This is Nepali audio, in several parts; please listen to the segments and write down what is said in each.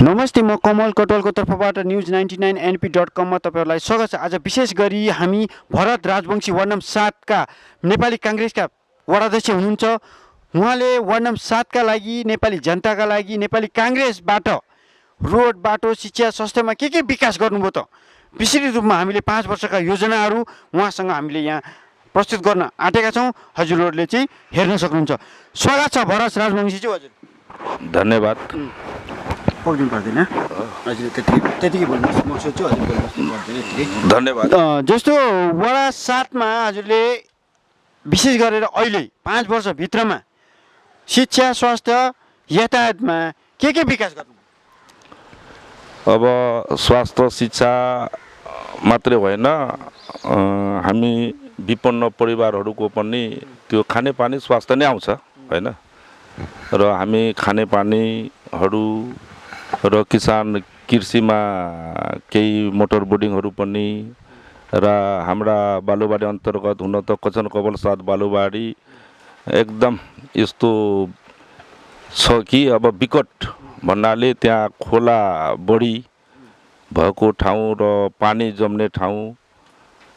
नमस्ते, म कमल कटवालको तर्फबाट news99np.com मा तपाईहरुलाई स्वागत छ। आज विशेष गरी हामी भरत राजवंशी वार्ड नम्बर 7 का नेपाली कांग्रेसका वडाध्यक्ष हुनुहुन्छ। उहाँले वार्ड नम्बर 7 का लागि, नेपाली जनताका लागि, नेपाली कांग्रेसबाट रोड, बाटो, शिक्षा, स्वास्थ्यमा के विकास गर्नुभयो त विस्तृत रूपमा हामीले 5 वर्षका योजनाहरू उहाँसँग हामीले यहाँ प्रस्तुत गर्न आँटेका छौं। हजुरहरूले चाहिँ हेर्न सक्नुहुन्छ। स्वागत छ भरत राजवंशी ज्यू। हजुर धन्यवाद। बोल्नु पर्दैन, हजुर त्यतिकै बोल्नुहोस्, म सोध्छु हजुर बोल्नु पर्दैन। धन्यवाद। जस्तो वडा 7 मा हजुरले विशेष गरेर अहिले 5 वर्षभित्रमा शिक्षा, स्वास्थ्य, यातायातमा के विकास गर्नु? अब स्वास्थ्य शिक्षा मात्रै होइन, हामी विपन्न परिवारहरूको पनि त्यो खानेपानी स्वास्थ्य नै आउँछ हैन। र हामी खानेपानीहरू र किसान कृषिमा केही मोटर बोर्डिङहरू पनि र हाम्रा बालुवाडी अन्तर्गत हुन त कचन कवल 7 बालुवाडी एकदम यस्तो छ कि अब विकट भन्नाले त्यहाँ खोला बढी भएको ठाउँ र पानी जम्ने ठाउँ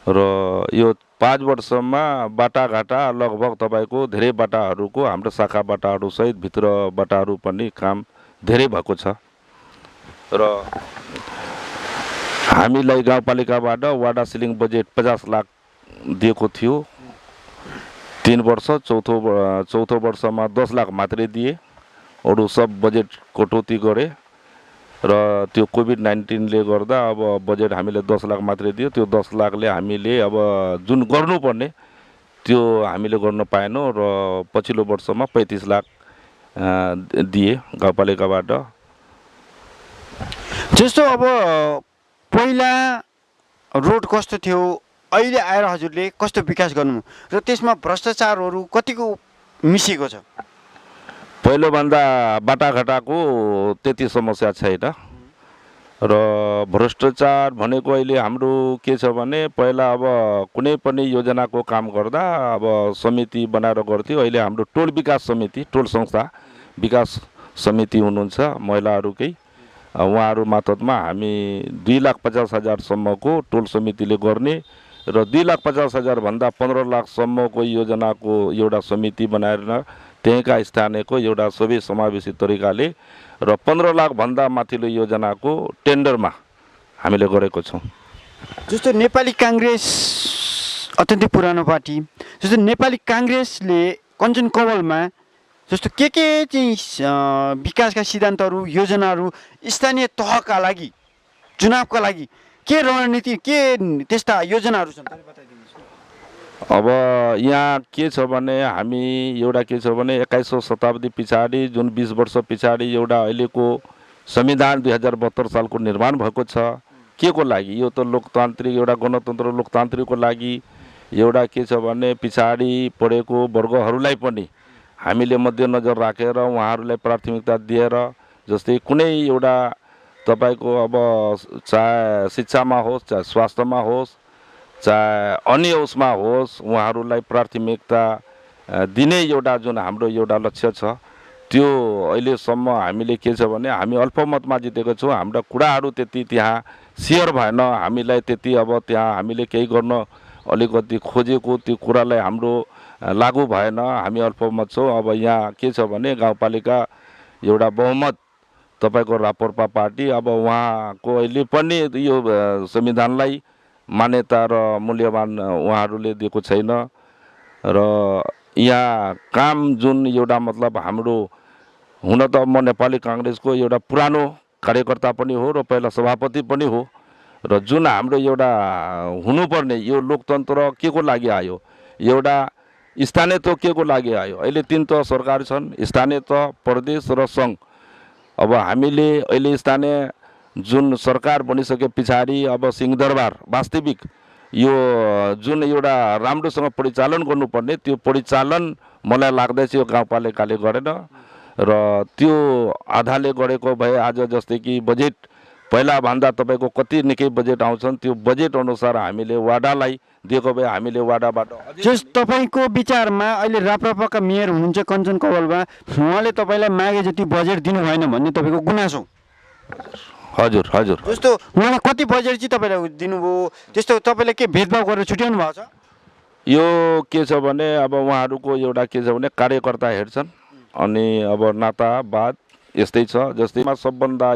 र यो 5 वर्षमा बाटाघाटा लगभग तपाईको धेरै बाटाहरूको हाम्रो शाखा बाटाहरू सहित भित्र बाटाहरू पनि काम धेरै भएको छ। र हामीलाई गाउँपालिकाबाट वाडा सिलिङ बजेट 50 लाख दिएको थियो 3 वर्ष, चौथो वर्षमा 10 लाख मात्रै दिए, अरू सब बजेट कटौती गरे र त्यो कोभिड-19 ले गर्दा अब बजेट हामीले 10 लाख मात्रै दियो। त्यो 10 लाखले हामीले अब जुन गर्नुपर्ने त्यो हामीले गर्न पाएनौँ र पछिल्लो वर्षमा 35 लाख दिए गाउँपालिकाबाट। जस्तो अब पहिला रोड कस्तो थियो, अहिले आएर हजुरले कस्तो विकास गर्नु र त्यसमा भ्रष्टाचारहरू कतिको मिसिएको छ? पहिलो भन्दा बाटाघाटाको त्यति समस्या छैन र भ्रष्टाचार भनेको अहिले हाम्रो के छ भने पहिला अब कुनै पनि योजनाको काम गर्दा अब समिति बनाएर गर्थ्यो। अहिले हाम्रो टोल विकास समिति, टोल संस्था विकास समिति हुनुहुन्छ महिलाहरूकै, उहाँहरू मातहतमा हामी 2,50,000 सम्मको टोल समितिले गर्ने र 2,50,000 भन्दा 15 लाख सम्मको योजनाको एउटा समिति बनाएर त्यहीँका स्थानीयको एउटा सबै समावेशी तरिकाले र 15 लाख भन्दा माथिल्लो योजनाको टेन्डरमा हामीले गरेको छौँ। जस्तो नेपाली कांग्रेस अत्यन्तै पुरानो पार्टी, जस्तो नेपाली कांग्रेसले कञ्चन कवलमा जस्तो के चाहिँ विकासका सिद्धान्तहरू, योजनाहरू स्थानीय तहका लागि, चुनावका लागि के रणनीति, के त्यस्ता योजनाहरू छन् तपाईँ बताइदिनुहोस्। अब यहाँ के छ भने हामी एउटा के छ भने 21औं शताब्दी पछाडि जुन 20 वर्ष पछाडि एउटा अहिलेको संविधान 2072 सालको निर्माण भएको छ। के को लागि? यो त लोकतान्त्रिक एउटा गणतन्त्र लोकतान्त्रिकको लागि एउटा के छ भने पछाडि पढेको वर्गहरूलाई पनि हामीले मध्यनजर राखेर उहाँहरूलाई प्राथमिकता दिएर, जस्तै कुनै एउटा तपाईको अब चाहे शिक्षामा होस्, चाहे स्वास्थ्यमा होस्, चाहे अन्य उसमा होस्, उहाँहरूलाई प्राथमिकता दिने एउटा जुन हाम्रो एउटा लक्ष्य छ त्यो अहिलेसम्म हामीले के छ भने हामी अल्पमतमा जितेको छौँ। हाम्रा कुराहरू त्यति त्यहाँ सेयर भएन, हामीलाई त्यति अब त्यहाँ हामीले केही गर्न अलिकति खोजेको त्यो कुरालाई हाम्रो लागू भएन, हामी अल्पमत छौँ। अब यहाँ के छ भने गाउँपालिका एउटा बहुमत तपाईको राप्रपा पार्टी, अब उहाँको अहिले पनि यो संविधानलाई मान्यता र मूल्यवान उहाँहरूले दिएको छैन र यहाँ काम जुन एउटा मतलब हाम्रो हुन त म नेपाली कांग्रेसको एउटा पुरानो कार्यकर्ता पनि हो र पहिला सभापति पनि हो र जुन हाम्रो एउटा हुनुपर्ने यो लोकतन्त्र के को लागि आयो, एउटा स्थानीय तह के को लागि आयो? अहिले 3 तह सरकार छन्, स्थानीय तह, प्रदेश र सङ्घ। अब हामीले अहिले स्थानीय जुन सरकार बनिसके पछाडि अब सिंहदरबार वास्तविक यो जुन एउटा राम्रोसँग परिचालन गर्नुपर्ने त्यो परिचालन मलाई लाग्दैछ यो गाउँपालिकाले गरेन र त्यो आधाले गरेको भए आज जस्तै कि बजेट पहिला भन्दा तपाईको कति निकै बजेट आउँछन्, त्यो बजेट अनुसार हामीले वाडालाई दिएको भए हामीले वाडाबाट जस तपाईको विचारमा अहिले राप्रपाका मेयर हुनुहुन्छ कञ्चन कवलमा, उहाँले तपाईलाई मागे जति बजेट दिनु भएन भन्ने तपाईको गुनासो? हजुर हजुर जस्तो उहाँलाई कति बजेट चाहिँ तपाईँलाई दिनुभयो त्यस्तो तपाईँले के भेदभाव गरेर छुट्याउनु भएको छ? यो के छ भने अब उहाँहरूको एउटा के छ भने कार्यकर्ता हेर्छन् अनि अब नातावाद यस्तै छ। जस्तैमा सबभन्दा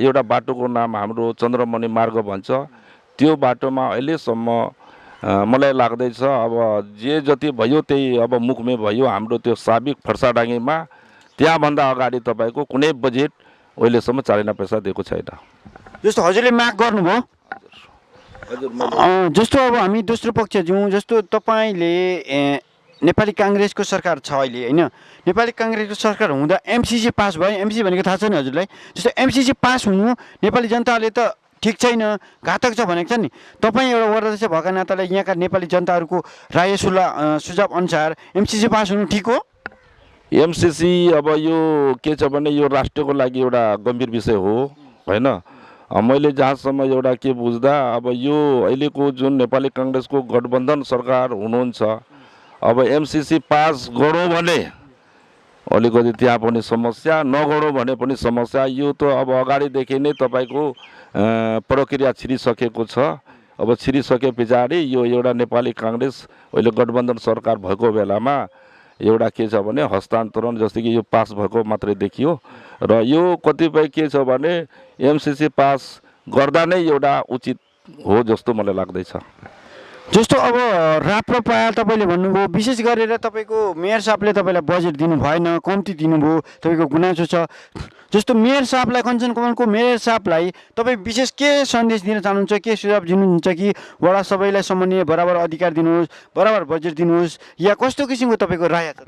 एउटा बाटोको नाम हाम्रो चन्द्रमणि मार्ग भन्छ। त्यो बाटोमा अहिलेसम्म मलाई लाग्दैछ अब जे जति भयो त्यही अब मुखमै भयो। हाम्रो त्यो साबिक फर्साडाङ्गीमा त्यहाँभन्दा अगाडि तपाईँको कुनै बजेट अहिलेसम्म चालिना पैसा दिएको छैन। जस्तो हजुरले माग गर्नुभयो जस्तो अब हामी दोस्रो पक्ष जाउँ। जस्तो तपाईँले नेपाली काङ्ग्रेसको सरकार छ अहिले होइन, नेपाली काङ्ग्रेसको सरकार हुँदा एमसिसी पास भयो। एमसिसी भनेको थाहा छ नि हजुरलाई? जस्तो एमसिसी पास हुनु नेपाली जनताले त ठिक छैन, घातक छ भनेको छ नि। तपाईँ एउटा वडाध्यक्ष भएका नाताले यहाँका नेपाली जनताहरूको राय सुझाव अनुसार एमसिसी पास हुनु ठिक हो? एमसिसी अब यो के छ भने यो राष्ट्रको लागि एउटा गम्भीर विषय हो होइन। मैले जहाँसम्म एउटा के बुझ्दा अब यो अहिलेको जुन नेपाली काङ्ग्रेसको गठबन्धन सरकार हुनुहुन्छ, अब एमसिसी पास गरौँ भने अलिकति त्यहाँ पनि समस्या, नगरौँ भने पनि समस्या। यो त अब अगाडिदेखि नै तपाईँको प्रक्रिया छिरिसकेको छ। अब छिरिसके पछाडि यो एउटा नेपाली काङ्ग्रेस अहिले गठबन्धन सरकार भएको बेलामा एउटा के छ भने हस्तान्तरण जस्तै कि यो पास भएको मात्रै देखियो। र यो कतिपय के छ भने एमसिसी पास गर्दा नै एउटा उचित हो जस्तो मलाई लाग्दैछ। जस्तो अब राप्रपा तपाईँले भन्नुभयो विशेष गरेर तपाईँको मेयर साहबले तपाईँलाई बजेट दिनु भएन, कम्ती दिनुभयो, तपाईँको गुनासो छ। जस्तो मेयर साहबलाई, कञ्चन कमानको मेयर साहबलाई तपाईँ विशेष के सन्देश दिन चाहनुहुन्छ, के सुझाव दिनुहुन्छ कि वडा सबैलाई सम्मानीय बराबर अधिकार दिनुहोस्, बराबर बजेट दिनुहोस्, या कस्तो किसिमको तपाईँको राय छ?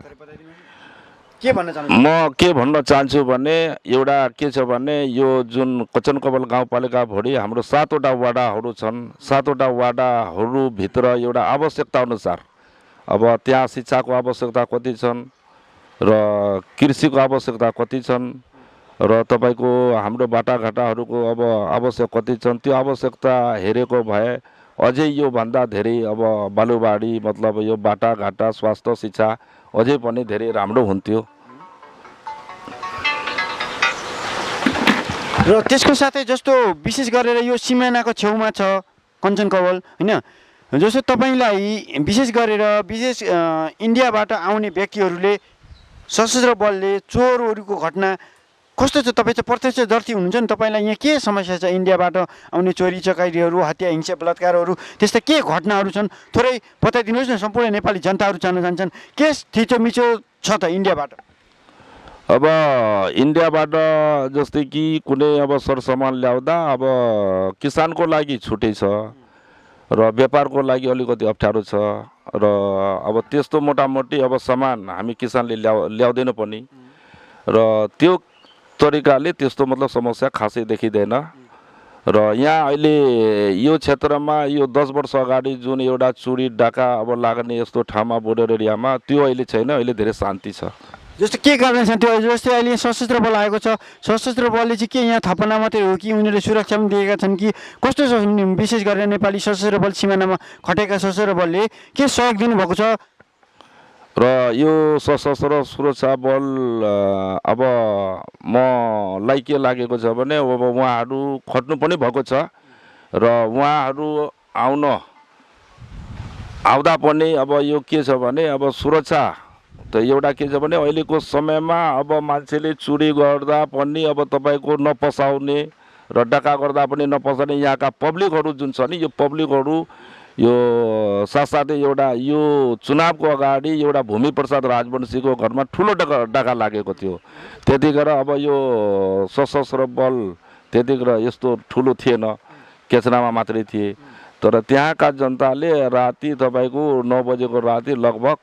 के भन्न चाहनुहुन्छ? म के भन्न चाहन्छु भने एउटा के छ भने यो जुन कञ्चनकमल गाउँपालिका भोलि हाम्रो 7वटा वाडाहरू छन्। 7वटा वाडाहरूभित्र एउटा आवश्यकता अनुसार अब त्यहाँ शिक्षाको आवश्यकता कति छन् र कृषिको आवश्यकता कति छन् र तपाईँको हाम्रो बाटाघाटाहरूको अब आवश्यक कति छन्, त्यो आवश्यकता हेरेको भए अझै योभन्दा धेरै अब बालुवाडी मतलब यो बाटाघाटा स्वास्थ्य शिक्षा अझै पनि धेरै राम्रो हुन्थ्यो। र त्यसको साथै जस्तो विशेष गरेर यो सिमानाको छेउमा छ कञ्चन कवल होइन, जस्तो तपाईँलाई विशेष गरेर इन्डियाबाट आउने व्यक्तिहरूले सशस्त्र बलले चोरहरूको घटना कस्तो छ? तपाईँ चाहिँ प्रत्यक्षदर्शी हुनुहुन्छ नि, तपाईँलाई यहाँ के समस्या छ? इन्डियाबाट आउने चोरी चकारीहरू, हत्या हिंसा बलात्कारहरू, त्यस्ता के घटनाहरू छन्? थोरै बताइदिनुहोस् न, सम्पूर्ण नेपाली जनताहरू जान्न चाहन्छन् के थिचोमिचो छ त इन्डियाबाट? अब इन्डियाबाट जस्तै कि कुनै अब सरसामान ल्याउँदा अब किसानको लागि छुट्टै छ र व्यापारको लागि अलिकति अप्ठ्यारो छ र अब त्यस्तो मोटामोटी अब सामान हामी किसानले ल्याउँदैन पनि र त्यो तरिकाले त्यस्तो मतलब समस्या खासै देखिँदैन। र यहाँ अहिले यो क्षेत्रमा यो 10 वर्ष अगाडि जुन एउटा चोरी डाका अब लाग्ने यस्तो ठाउँमा बोर्डर एरियामा त्यो अहिले छैन, अहिले धेरै शान्ति छ। जस्तो के कारण छ त्यो? जस्तै अहिले सशस्त्र बल आएको छ, सशस्त्र बलले चाहिँ के यहाँ थपना मात्रै हो कि उनीहरूले सुरक्षा पनि दिएका छन् कि कस्तो छ? विशेष गरेर नेपाली सशस्त्र बल सिमानामा खटेका सशस्त्र बलले के सहयोग दिनुभएको छ? र यो सशस्त्र सुरक्षा बल अब मलाई के लागेको छ भने अब उहाँहरू खट्नु पनि भएको छ र उहाँहरू आउँदा पनि अब यो के छ भने अब सुरक्षा त एउटा के छ भने अहिलेको समयमा अब मान्छेले चोरी गर्दा पनि अब तपाईँको नपसाउने र डका गर्दा पनि नपसाउने यहाँका पब्लिकहरू जुन छ नि, यो पब्लिकहरू यो साथसाथै एउटा यो चुनावको अगाडि एउटा भूमि प्रसाद राजवंशीको घरमा ठुलो डका लागेको थियो। त्यतिखेर अब यो सशस्त्र बल त्यतिखेर यस्तो ठुलो थिएन, केचनामा मात्रै थिए। तर त्यहाँका जनताले राति तपाईँको 9 बजेको राति लगभग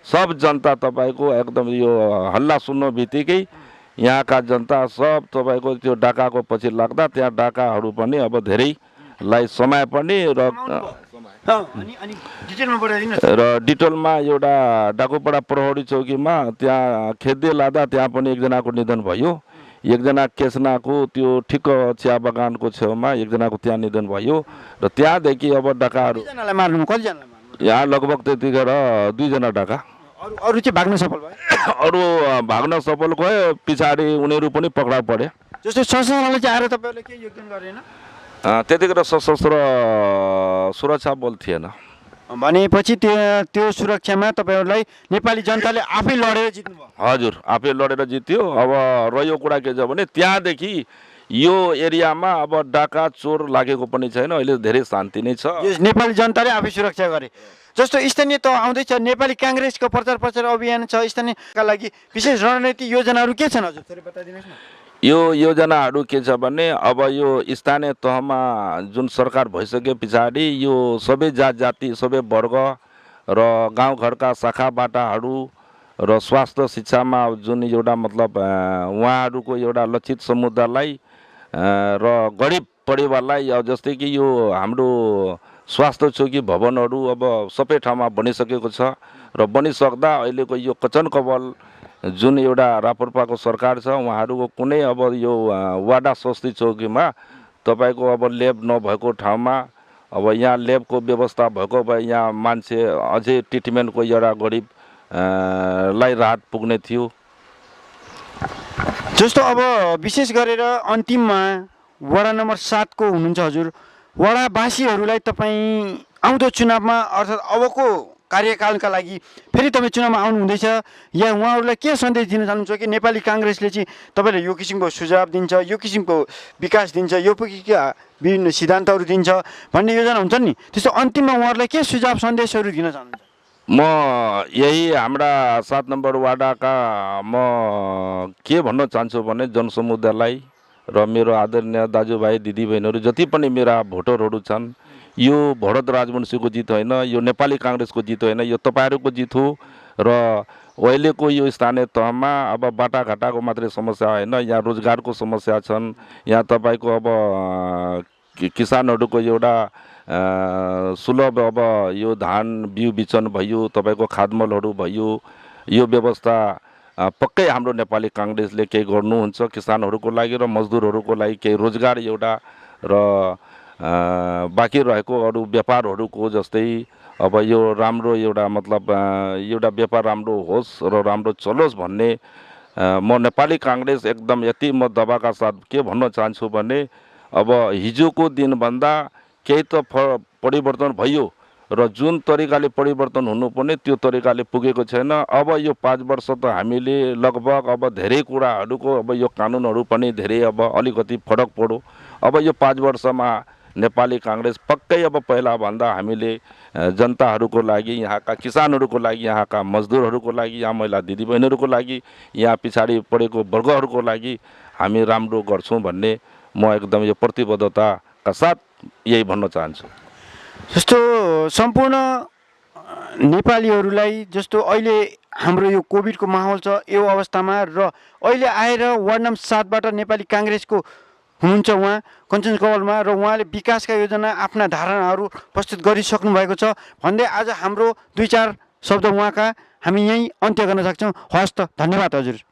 सब जनता तपाईँको एकदम यो हल्ला सुन्नु बित्तिकै यहाँका जनता सब तपाईँको त्यो डाकाको पछि लाग्दा त्यहाँ डाकाहरू पनि अब धेरैलाई समय पनि र डिटेलमा एउटा डाकुपाडा प्रहरी चौकीमा त्यहाँ खेद्दै लाँदा त्यहाँ पनि एकजनाको निधन भयो। एकजना केसनाको त्यो ठिक्क चिया बगानको छेउमा एकजनाको त्यहाँ निधन भयो र त्यहाँदेखि अब डाकाहरू यहाँ लगभग त्यतिखेर 2 जना डाका, अरू चाहिँ भाग्न सफल भयो। अरू भाग्न सफल गयो, पछाडि उनीहरू पनि पक्राउ परे। जस्तो सशस्त्रले चाहिँ आएर तपाईँहरूले केही योगदान गरेन त्यतिखेर सशस्त्र सुरक्षा बल थिएन। भनेपछि त्यो सुरक्षामा तपाईँहरूलाई नेपाली जनताले आफै लडेर जित्नुभयो। हजुर, आफै लडेर जित्यो। अब रह्यो कुरा के छ भने त्यहाँदेखि यो एरियामा अब डाका चोर लागेको पनि छैन, अहिले धेरै शान्ति नै छ। यो नेपाली जनताले आफै सुरक्षा गरे। जस्तो स्थानीय तह आउँदैछ, नेपाली काङ्ग्रेसको प्रचार प्रसार अभियान छ, स्थानीयका लागि विशेष रणनीति योजनाहरू के छन् हजुर थोरै बताइदिनुहोस् न। यो योजनाहरू के छ भने अब यो स्थानीय तहमा जुन सरकार भइसके पछाडि यो सबै जात जाति सबै वर्ग र गाउँघरका शाखाबाटाहरू र स्वास्थ्य शिक्षामा जुन एउटा मतलब उहाँहरूको एउटा लक्षित समुदायलाई र गरिब परिवारलाई जस्तै कि यो हाम्रो स्वास्थ्य चौकी भवनहरू अब सबै ठाउँमा बनिसकेको छ र बनिसक्दा अहिलेको यो कचन कवल जुन एउटा राप्रपाको सरकार छ उहाँहरूको कुनै अब यो वाडा स्वास्थ्य चौकीमा तपाईँको अब ल्याब नभएको ठाउँमा अब यहाँ ल्याबको व्यवस्था भएको भए यहाँ मान्छे अझै ट्रिटमेन्टको एउटा गरिब लाई राहत पुग्ने थियो। जस्तो अब विशेष गरेर अन्तिममा वडा नम्बर 7 को हुनुहुन्छ हजुर, वडावासीहरूलाई तपाईँ आउँदो चुनावमा अर्थात् अबको कार्यकालका लागि फेरि तपाईँ चुनावमा आउनु हुँदैछ, या उहाँहरूलाई के सन्देश दिन चाहनुहुन्छ कि नेपाली काङ्ग्रेसले चाहिँ तपाईँलाई यो किसिमको सुझाव दिन्छ, यो किसिमको विकास दिन्छ, यो किसिमका विभिन्न सिद्धान्तहरू दिन्छ भन्ने योजना हुन्छ नि, त्यस्तो अन्तिममा उहाँहरूलाई के सुझाव सन्देशहरू दिन चाहनुहुन्छ? म यही हाम्रा 7 नम्बर वाडाका म के भन्न चाहन्छु भने जनसमुदायलाई र मेरो आदरणीय दाजुभाइ दिदीबहिनीहरू जति पनि मेरा भोटरहरू छन्, यो भरत राजवंशीको जित होइन, यो नेपाली काङ्ग्रेसको जित होइन, यो तपाईँहरूको जित हो। र अहिलेको यो स्थानीय तहमा अब बाटाघाटाको मात्रै समस्या होइन, यहाँ रोजगारको समस्या छन्, यहाँ तपाईँको अब किसानहरूको एउटा सुलभ अब यो धान बिउ बिचन भयो, तपाईँको खादमलहरू भयो, यो व्यवस्था पक्कै हाम्रो नेपाली काङ्ग्रेसले केही गर्नुहुन्छ किसानहरूको लागि र मजदुरहरूको लागि, केही रोजगार एउटा र बाँकी रहेको अरू व्यापारहरूको जस्तै अब यो राम्रो एउटा मतलब एउटा व्यापार राम्रो होस् र राम्रो चलोस् भन्ने म नेपाली काङ्ग्रेस एकदम यति म दबाका साथ के भन्न चाहन्छु भने अब हिजोको दिनभन्दा केही त परिवर्तन भयो र जुन तरिकाले परिवर्तन हुनुपर्ने त्यो तरिकाले पुगेको छैन। अब यो 5 वर्ष त हामीले लगभग अब धेरै कुराहरूको अब यो कानुनहरू पनि धेरै अब अलिकति फरक पऱ्यो। अब यो 5 वर्षमा नेपाली काङ्ग्रेस पक्कै अब पहिलाभन्दा हामीले जनताहरूको लागि, यहाँका किसानहरूको लागि, यहाँका मजदुरहरूको लागि, यहाँ महिला दिदीबहिनीहरूको लागि, यहाँ पछाडि परेको वर्गहरूको लागि हामी राम्रो गर्छौँ भन्ने म एकदम यो प्रतिबद्धताका साथ यही भन्न चाहन्छु। जस्तो सम्पूर्ण नेपालीहरूलाई जस्तो अहिले हाम्रो यो कोभिडको माहौल छ, यो अवस्थामा र अहिले आएर वार्ड नम्बर 7 बाट नेपाली काङ्ग्रेसको हुनुहुन्छ उहाँ कञ्चन कवलमा, र उहाँले विकासका योजना आफ्ना धारणाहरू प्रस्तुत गरिसक्नु भएको छ भन्दै आज हाम्रो 2-4 शब्द उहाँका हामी यहीँ अन्त्य गर्न सक्छौँ। हवस् त, धन्यवाद हजुर।